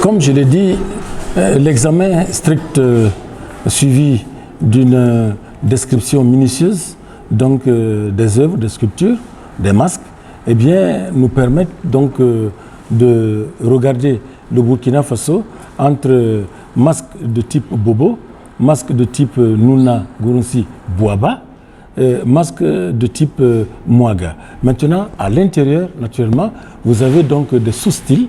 Comme je l'ai dit, l'examen strict suivi d'une description minutieuse donc, des œuvres, des sculptures, des masques, eh bien, nous permettent donc de regarder le Burkina Faso entre masques de type Bobo, masques de type Nuna Gurunsi Bouaba, masques de type Mouaga. Maintenant, à l'intérieur, naturellement, vous avez donc des sous-styles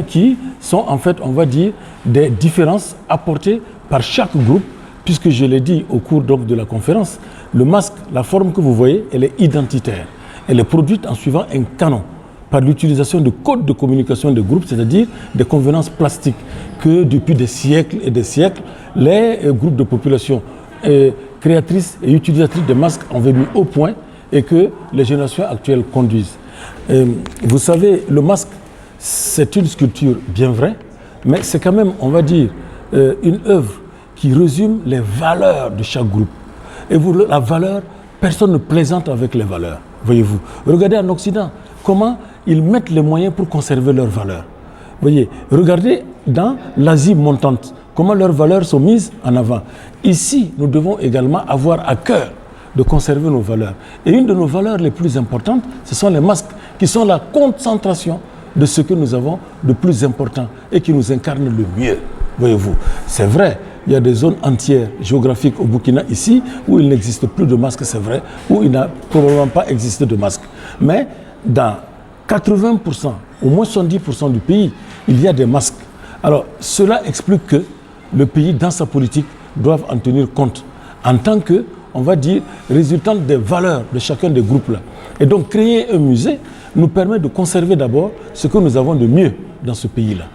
qui sont en fait, on va dire, des différences apportées par chaque groupe, puisque je l'ai dit au cours donc, de la conférence, le masque, la forme que vous voyez, elle est identitaire. Elle est produite en suivant un canon, par l'utilisation de codes de communication des groupes, c'est-à-dire des convenances plastiques que depuis des siècles et des siècles, les groupes de population créatrices et utilisatrices de masques ont mis au point et que les générations actuelles conduisent. Vous savez, le masque, c'est une sculpture bien vraie, mais c'est quand même, on va dire, une œuvre qui résume les valeurs de chaque groupe. Et vous, la valeur, personne ne plaisante avec les valeurs, voyez-vous. Regardez en Occident, comment ils mettent les moyens pour conserver leurs valeurs. Voyez, regardez dans l'Asie montante, comment leurs valeurs sont mises en avant. Ici, nous devons également avoir à cœur de conserver nos valeurs. Et une de nos valeurs les plus importantes, ce sont les masques, qui sont la concentration de ce que nous avons de plus important et qui nous incarne le mieux. Voyez-vous, c'est vrai, il y a des zones entières géographiques au Burkina ici où il n'existe plus de masques, c'est vrai, où il n'a probablement pas existé de masques. Mais dans 80%, au moins 70% du pays, il y a des masques. Alors, cela explique que le pays, dans sa politique, doit en tenir compte en tant que, on va dire, résultant des valeurs de chacun des groupes-là. Et donc, créer un musée nous permet de conserver d'abord ce que nous avons de mieux dans ce pays-là.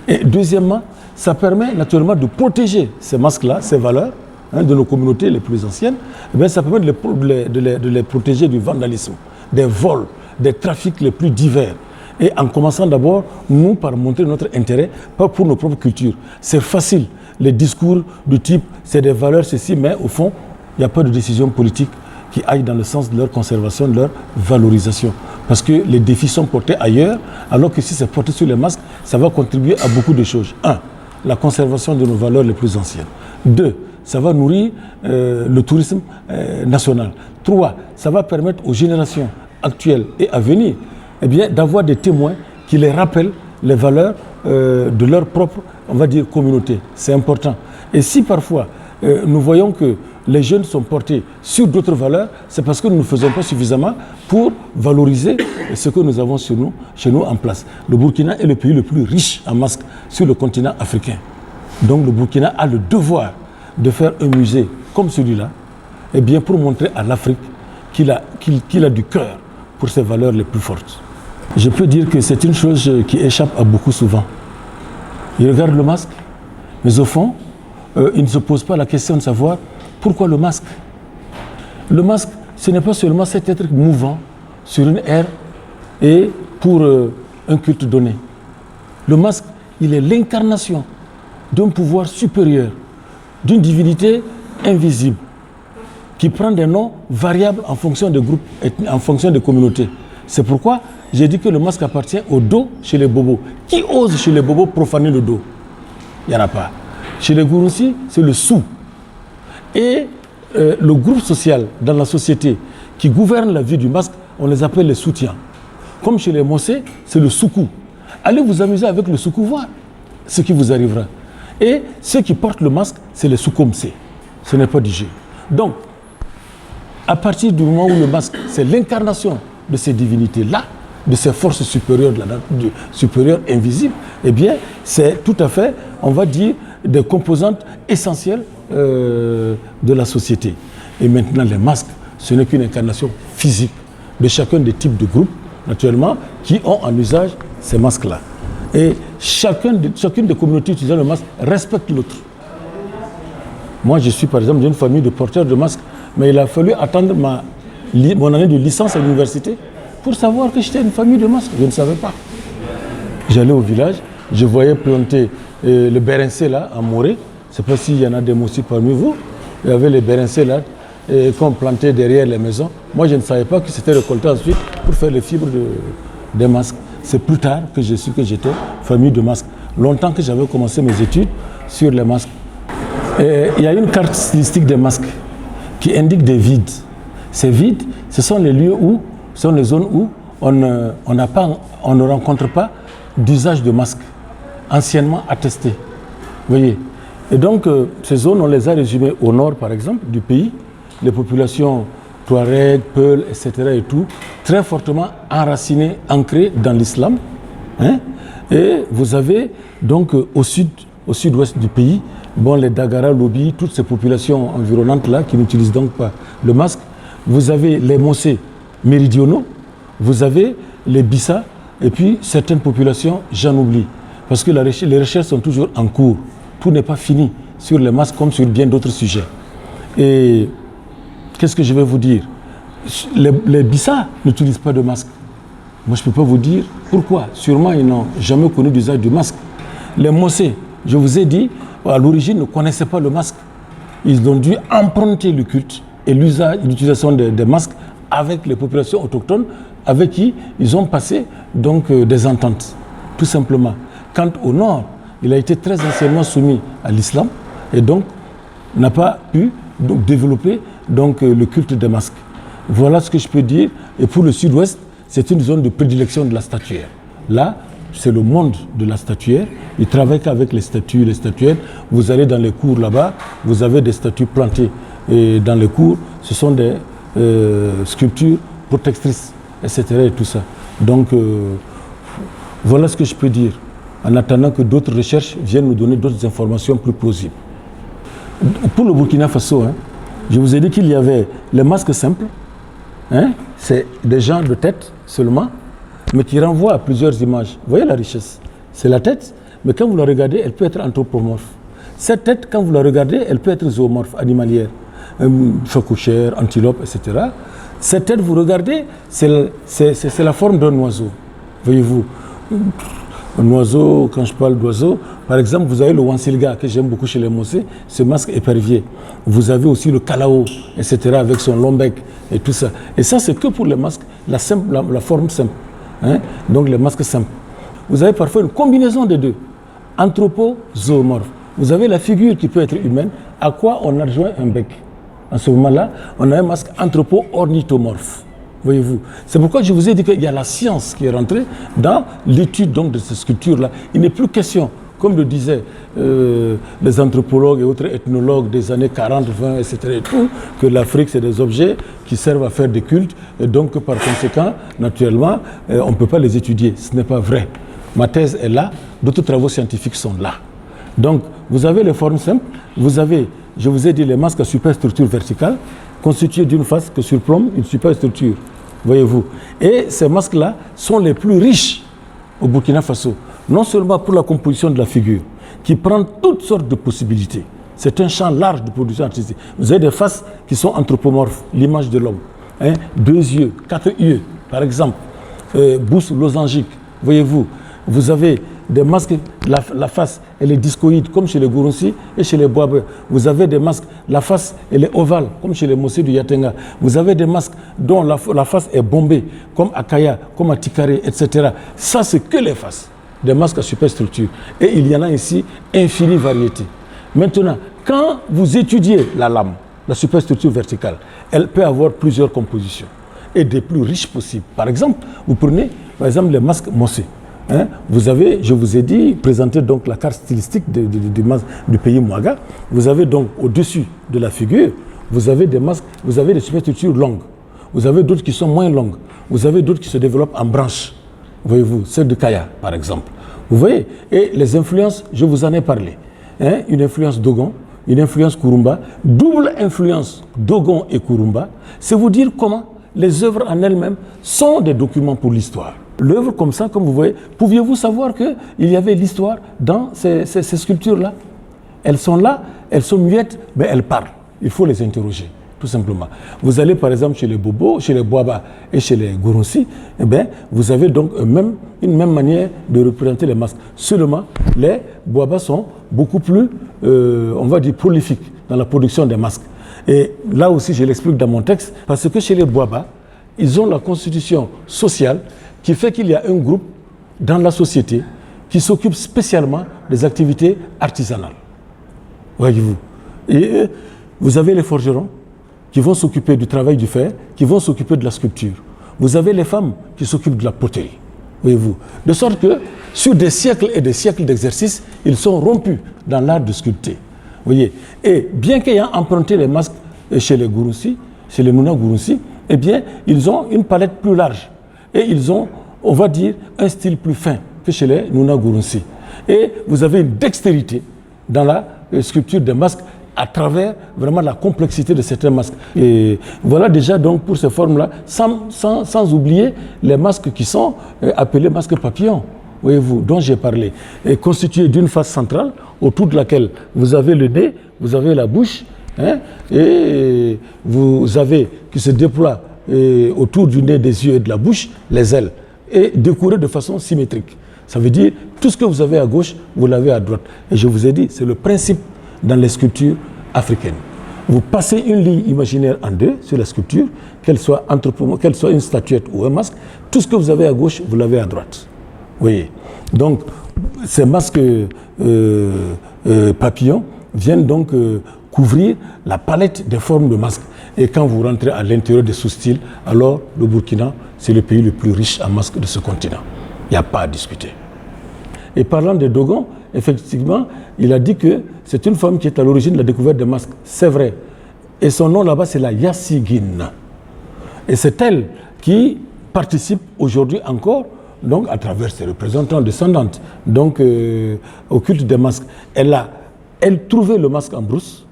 Et deuxièmement, ça permet naturellement de protéger ces masques-là, ces valeurs, de nos communautés les plus anciennes. Et bien, ça permet de les protéger du vandalisme, des vols, des trafics les plus divers. Et en commençant d'abord, nous, par montrer notre intérêt, pas pour nos propres cultures. C'est facile, les discours du type, c'est des valeurs, ceci, mais au fond, il n'y a pas de décision politique qui aille dans le sens de leur conservation, de leur valorisation. Parce que les défis sont portés ailleurs, alors que si c'est porté sur les masques, ça va contribuer à beaucoup de choses. 1. La conservation de nos valeurs les plus anciennes. 2. Ça va nourrir le tourisme national. 3. Ça va permettre aux générations actuelles et à venir eh bien, d'avoir des témoins qui les rappellent les valeurs de leur propre, on va dire, communauté. C'est important. Et si parfois nous voyons que les jeunes sont portés sur d'autres valeurs, c'est parce que nous ne faisons pas suffisamment pour valoriser ce que nous avons chez nous en place. Le Burkina est le pays le plus riche en masques sur le continent africain. Donc le Burkina a le devoir de faire un musée comme celui-là, eh bien pour montrer à l'Afrique qu'il a du cœur pour ses valeurs les plus fortes. Je peux dire que c'est une chose qui échappe à beaucoup souvent. Ils regardent le masque, mais au fond, ils ne se posent pas la question de savoir pourquoi le masque. Le masque, ce n'est pas seulement cet être mouvant sur une aire et pour un culte donné. Le masque, il est l'incarnation d'un pouvoir supérieur, d'une divinité invisible, qui prend des noms variables en fonction des groupes, en fonction des communautés. C'est pourquoi j'ai dit que le masque appartient au dos chez les bobos. Qui ose chez les bobos profaner le dos? Il n'y en a pas. Chez les Gurunsi, c'est le sou. Et le groupe social dans la société qui gouverne la vie du masque, on les appelle les soutiens. Comme chez les Mossé, c'est le soukou. Allez vous amuser avec le soukou, voir ce qui vous arrivera. Et ceux qui portent le masque, c'est les soukoumsé. Ce n'est pas du jeu. Donc, à partir du moment où le masque, c'est l'incarnation de ces divinités-là, de ces forces supérieures, supérieures invisibles, eh bien, c'est tout à fait, on va dire, des composantes essentielles de la société. Et maintenant, les masques, ce n'est qu'une incarnation physique de chacun des types de groupes, naturellement, qui ont en usage ces masques-là. Et chacune des communautés utilisant le masque respecte l'autre. Moi, je suis par exemple d'une famille de porteurs de masques, mais il a fallu attendre mon année de licence à l'université pour savoir que j'étais une famille de masques. Je ne savais pas. J'allais au village, je voyais planter le bérencé là, en Morée. Je ne sais pas s'il y en a des moussis parmi vous. Il y avait les bérencés là, qu'on plantait derrière les maisons. Moi, je ne savais pas que c'était récolté ensuite pour faire les fibres des masques. C'est plus tard que j'ai su que j'étais famille de masques. longtemps que j'avais commencé mes études sur les masques. Et il y a une carte stylistique des masques qui indique des vides. Ces vides, ce sont les lieux où, ce sont les zones où on ne rencontre pas d'usage de masque anciennement attesté. Vous voyez. Et donc, ces zones, on les a résumées au nord, par exemple, du pays. Les populations Touareg, Peul, etc. et tout, très fortement enracinées, ancrées dans l'islam. Hein? Et vous avez donc au sud-ouest du pays, bon, les Dagara, Lobi, toutes ces populations environnantes-là qui n'utilisent donc pas le masque. Vous avez les Mossé méridionaux, vous avez les Bissa, et puis certaines populations, j'en oublie. Parce que les recherches sont toujours en cours. Tout n'est pas fini sur les masques comme sur bien d'autres sujets. Et qu'est-ce que je vais vous dire? Les Bissa n'utilisent pas de masque. Moi, je ne peux pas vous dire pourquoi. Sûrement, ils n'ont jamais connu d'usage du masque. Les Mossé, je vous ai dit, à l'origine, ne connaissaient pas le masque. Ils ont dû emprunter le culte et l'utilisation des masques avec les populations autochtones avec qui ils ont passé donc, des ententes, tout simplement. Quant au nord, il a été très anciennement soumis à l'islam et donc n'a pas pu donc, développer donc, le culte des masques. Voilà ce que je peux dire. Et pour le sud-ouest, c'est une zone de prédilection de la statuaire. Là, c'est le monde de la statuaire. Ils travaillent qu'avec les statues, les statuettes. Vous allez dans les cours là-bas, vous avez des statues plantées et dans les cours. Ce sont des sculptures protectrices, etc. et tout ça. Donc, voilà ce que je peux dire, en attendant que d'autres recherches viennent nous donner d'autres informations plus plausibles. Pour le Burkina Faso, hein, je vous ai dit qu'il y avait les masques simples, hein, c'est des gens de tête seulement, mais qui renvoient à plusieurs images. Vous voyez la richesse? C'est la tête, mais quand vous la regardez, elle peut être anthropomorphe. Cette tête, quand vous la regardez, elle peut être zoomorphe, animalière, phocochère, antilope, etc. Cette tête, vous regardez, c'est la forme d'un oiseau, voyez-vous. Un oiseau, quand je parle d'oiseau, par exemple, vous avez le wansilga, que j'aime beaucoup chez les Mossé, ce masque épervier. Vous avez aussi le kalao, etc., avec son long bec et tout ça. Et ça, c'est que pour les masques, la forme simple. Hein? Donc, les masques simples. Vous avez parfois une combinaison des deux, anthropo-zoomorphe. Vous avez la figure qui peut être humaine, à quoi on adjoint un bec. En ce moment-là, on a un masque anthropo-ornithomorphe. Voyez-vous. C'est pourquoi je vous ai dit qu'il y a la science qui est rentrée dans l'étude donc, de ces sculptures-là. Il n'est plus question, comme le disaient les anthropologues et autres ethnologues des années 40, 20, etc., et tout, que l'Afrique, c'est des objets qui servent à faire des cultes, et donc par conséquent, naturellement, on ne peut pas les étudier. Ce n'est pas vrai. Ma thèse est là, d'autres travaux scientifiques sont là. Donc, vous avez les formes simples, vous avez, je vous ai dit, les masques à superstructure verticale, constitués d'une face que surplombe une superstructure, voyez-vous. Et ces masques-là sont les plus riches au Burkina Faso, non seulement pour la composition de la figure, qui prend toutes sortes de possibilités. C'est un champ large de production artistique. Vous avez des faces qui sont anthropomorphes, l'image de l'homme. Hein, 2 yeux, 4 yeux, par exemple, bouche losangique, voyez-vous. Vous avez des masques, la face, elle est discoïde, comme chez les Gouroussi et chez les Boabé. Vous avez des masques, la face, elle est ovale, comme chez les Mossé du Yatenga. Vous avez des masques dont la face est bombée, comme à Kaya, comme à Tikare, etc. Ça, c'est que les faces, des masques à superstructure. Et il y en a ici infinie variété. Maintenant, quand vous étudiez la lame, la superstructure verticale, elle peut avoir plusieurs compositions et des plus riches possibles. Par exemple, vous prenez, par exemple, les masques Mossé. Hein, vous avez, je vous ai dit, présenté donc la carte stylistique du pays Mouaga. Vous avez donc au-dessus de la figure, vous avez des masques, vous avez des superstructures longues. Vous avez d'autres qui sont moins longues. Vous avez d'autres qui se développent en branches. Voyez-vous, celle de Kaya, par exemple. Vous voyez? Et les influences, je vous en ai parlé. Hein, une influence Dogon, une influence Kurumba, double influence Dogon et Kurumba. C'est vous dire comment les œuvres en elles-mêmes sont des documents pour l'histoire. L'œuvre comme ça, comme vous voyez, pouviez-vous savoir qu'il y avait l'histoire dans ces sculptures-là? Elles sont là, elles sont muettes, mais elles parlent. Il faut les interroger, tout simplement. Vous allez par exemple chez les Bobo, chez les Boaba et chez les Gouroussi, eh bien, vous avez donc une même manière de représenter les masques. Seulement, les Boaba sont beaucoup plus, on va dire, prolifiques dans la production des masques. Et là aussi, je l'explique dans mon texte, parce que chez les Boaba, ils ont la constitution sociale qui fait qu'il y a un groupe dans la société qui s'occupent spécialement des activités artisanales. Voyez-vous. Et vous avez les forgerons qui vont s'occuper du travail du fer, qui vont s'occuper de la sculpture. Vous avez les femmes qui s'occupent de la poterie. Voyez-vous. De sorte que, sur des siècles et des siècles d'exercice, ils sont rompus dans l'art de sculpter. Voyez. Et bien qu'ayant emprunté les masques chez les Gurunsi, chez les Nuna Gurunsi, eh bien, ils ont une palette plus large. Et ils ont, on va dire, un style plus fin que chez les Nuna Gurunsi. Et vous avez une dextérité dans la sculpture des masques à travers vraiment la complexité de certains masques. Et voilà déjà donc pour ces formes-là, sans oublier les masques qui sont appelés masques papillons, voyez-vous, dont j'ai parlé, et constitués d'une face centrale autour de laquelle vous avez le nez, vous avez la bouche, hein, et vous avez qui se déploie autour du nez, des yeux et de la bouche, les ailes, et décorés de façon symétrique. Ça veut dire tout ce que vous avez à gauche, vous l'avez à droite. Et je vous ai dit, c'est le principe dans les sculptures africaines. Vous passez une ligne imaginaire en deux sur la sculpture, qu'elle soit une statuette ou un masque, tout ce que vous avez à gauche, vous l'avez à droite. Vous voyez. Donc, ces masques papillons viennent donc couvrir la palette des formes de masques. Et quand vous rentrez à l'intérieur des sous-styles, alors le Burkina, c'est le pays le plus riche en masques de ce continent. Il n'y a pas à discuter. Et parlant de Dogon, effectivement, il a dit que c'est une femme qui est à l'origine de la découverte des masques. C'est vrai. Et son nom là-bas, c'est la Yassigine. Et c'est elle qui participe aujourd'hui encore, donc à travers ses représentants descendantes, donc au culte des masques. Elle trouvait le masque en brousse,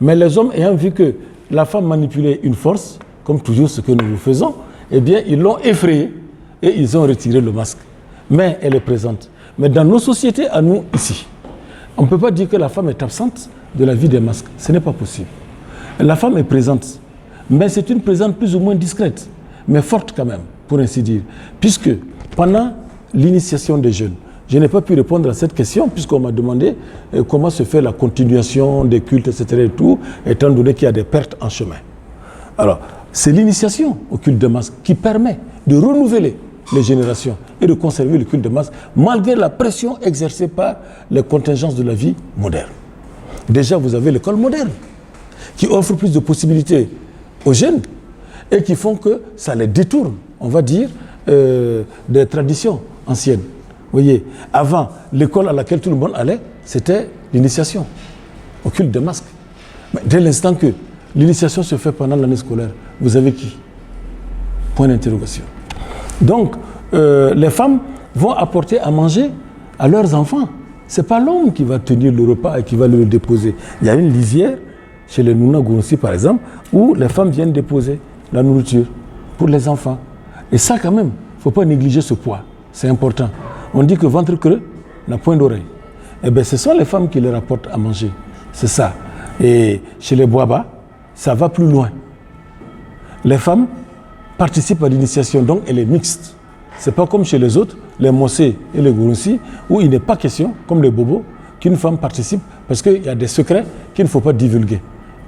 mais les hommes ayant vu que la femme manipulait une force, comme toujours ce que nous faisons, eh bien, ils l'ont effrayée et ils ont retiré le masque. Mais elle est présente. Mais dans nos sociétés, à nous, ici, on ne peut pas dire que la femme est absente de la vie des masques. Ce n'est pas possible. La femme est présente, mais c'est une présence plus ou moins discrète, mais forte quand même, pour ainsi dire. Puisque pendant l'initiation des jeunes, je n'ai pas pu répondre à cette question, puisqu'on m'a demandé comment se fait la continuation des cultes, etc. et tout, étant donné qu'il y a des pertes en chemin. Alors, c'est l'initiation au culte des masques qui permet de renouveler les générations et de conserver le culte de masse malgré la pression exercée par les contingences de la vie moderne. Déjà, vous avez l'école moderne qui offre plus de possibilités aux jeunes et qui font que ça les détourne, on va dire, des traditions anciennes. Vous voyez, avant, l'école à laquelle tout le monde allait, c'était l'initiation au culte des masques. Mais dès l'instant que l'initiation se fait pendant l'année scolaire, vous avez qui? Point d'interrogation. Donc, les femmes vont apporter à manger à leurs enfants. Ce n'est pas l'homme qui va tenir le repas et qui va le déposer. Il y a une lisière, chez les Nuna Gurunsi par exemple, où les femmes viennent déposer la nourriture pour les enfants. Et ça quand même, il ne faut pas négliger ce poids. C'est important. On dit que ventre creux n'a point d'oreille. Eh bien, ce sont les femmes qui les rapportent à manger. C'est ça. Et chez les Boaba, ça va plus loin. Les femmes participent à l'initiation, donc elle est mixte. Ce n'est pas comme chez les autres, les Mossé et les Gurunsi, où il n'est pas question, comme les Bobos, qu'une femme participe, parce qu'il y a des secrets qu'il ne faut pas divulguer.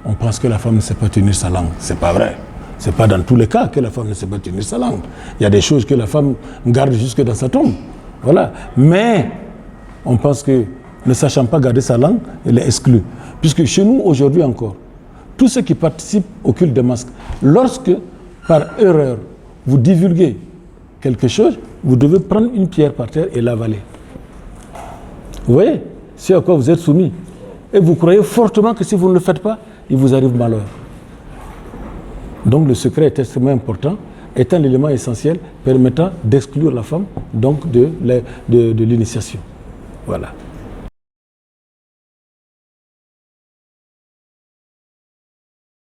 On pense que la femme ne sait pas tenir sa langue. Ce n'est pas vrai. Ce n'est pas dans tous les cas que la femme ne sait pas tenir sa langue. Il y a des choses que la femme garde jusque dans sa tombe. Voilà. Mais on pense que, ne sachant pas garder sa langue, elle est exclue. Puisque chez nous, aujourd'hui encore, tous ceux qui participent au culte des masques, lorsque, par erreur, vous divulguez quelque chose, vous devez prendre une pierre par terre et l'avaler. Vous voyez? C'est à quoi vous êtes soumis. Et vous croyez fortement que si vous ne le faites pas, il vous arrive malheur. Donc le secret est extrêmement important, étant l'élément essentiel permettant d'exclure la femme donc de l'initiation. Voilà.